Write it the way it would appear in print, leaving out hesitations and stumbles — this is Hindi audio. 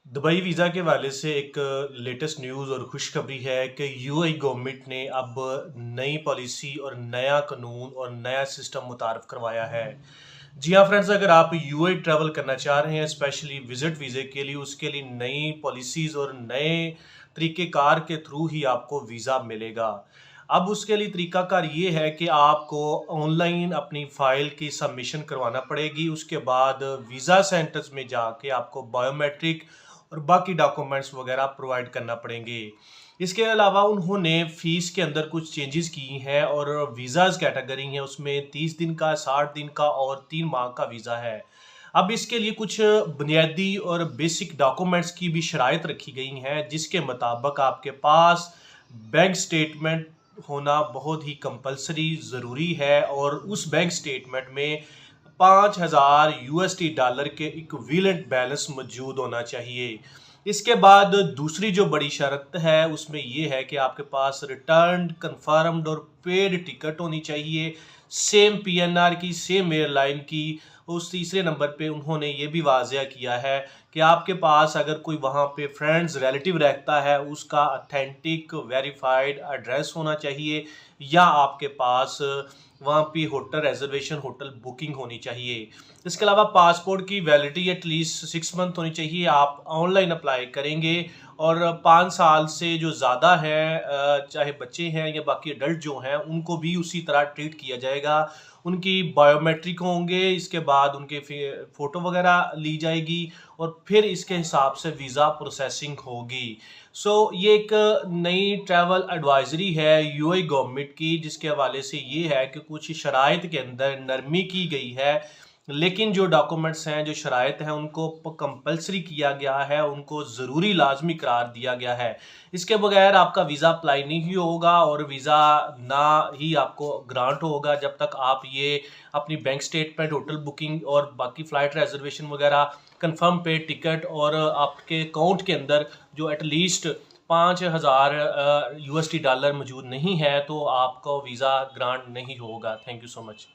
दुबई वीज़ा के हवाले से एक लेटेस्ट न्यूज़ और खुशखबरी है कि यूएई गवर्नमेंट ने अब नई पॉलिसी और नया कानून और नया सिस्टम मुतारफ़ करवाया है। जी हाँ फ्रेंड्स, अगर आप यूएई ट्रैवल करना चाह रहे हैं स्पेशली विज़िट वीज़े के लिए, उसके लिए नई पॉलिसीज़ और नए तरीक़ेकार के थ्रू ही आपको वीज़ा मिलेगा। अब उसके लिए तरीक़ाकार ये है कि आपको ऑनलाइन अपनी फ़ाइल की सबमिशन करवाना पड़ेगी। उसके बाद वीज़ा सेंटर्स में जाके आपको बायोमेट्रिक और बाकी डॉक्यूमेंट्स वगैरह प्रोवाइड करना पड़ेंगे। इसके अलावा उन्होंने फ़ीस के अंदर कुछ चेंजेस की हैं और वीज़ाज़ कैटेगरी हैं, उसमें 30 दिन का, 60 दिन का और 3 माह का वीज़ा है। अब इसके लिए कुछ बुनियादी और बेसिक डॉक्यूमेंट्स की भी शराइत रखी गई हैं, जिसके मुताबिक आपके पास बैंक स्टेटमेंट होना बहुत ही कंपल्सरी ज़रूरी है और उस बैंक स्टेटमेंट में 5000 यूएसडी डॉलर के इक्विवेलेंट बैलेंस मौजूद होना चाहिए। इसके बाद दूसरी जो बड़ी शर्त है उसमें ये है कि आपके पास रिटर्न्ड, कन्फर्म्ड और पेड टिकट होनी चाहिए, सेम पीएनआर की, सेम एयरलाइन की। उस तीसरे नंबर पे उन्होंने ये भी वाज़िया किया है कि आपके पास अगर कोई वहाँ पे फ्रेंड्स, रिलेटिव रहता है, उसका ऑथेंटिक वेरीफाइड एड्रेस होना चाहिए या आपके पास वहाँ पे होटल रिजर्वेशन, होटल बुकिंग होनी चाहिए। इसके अलावा पासपोर्ट की वैलिडिटी एटलीस्ट 6 मंथ होनी चाहिए। आप ऑनलाइन अप्लाई करेंगे और 5 साल से जो ज़्यादा हैं, चाहे बच्चे हैं या बाकी एडल्ट जो हैं, उनको भी उसी तरह ट्रीट किया जाएगा। उनकी बायोमेट्रिक होंगे, इसके बाद उनके फ़ोटो वगैरह ली जाएगी और फिर इसके हिसाब से वीज़ा प्रोसेसिंग होगी। ये एक नई ट्रैवल एडवाइज़री है यूएई गवर्नमेंट की, जिसके हवाले से ये है कि कुछ शराइत के अंदर नरमी की गई है, लेकिन जो डॉक्यूमेंट्स हैं, जो शराइत हैं, उनको कंपल्सरी किया गया है, उनको ज़रूरी लाजमी करार दिया गया है। इसके बगैर आपका वीज़ा अप्लाई नहीं होगा और वीज़ा ना ही आपको ग्रांट होगा जब तक आप ये अपनी बैंक स्टेटमेंट, होटल बुकिंग और बाकी फ़्लाइट रिजर्वेशन वगैरह, कंफर्म पेड टिकट और आपके अकाउंट के अंदर जो एटलीस्ट 5000 यूएसडी डॉलर मौजूद नहीं है, तो आपको वीज़ा ग्रांट नहीं होगा। Thank you so much.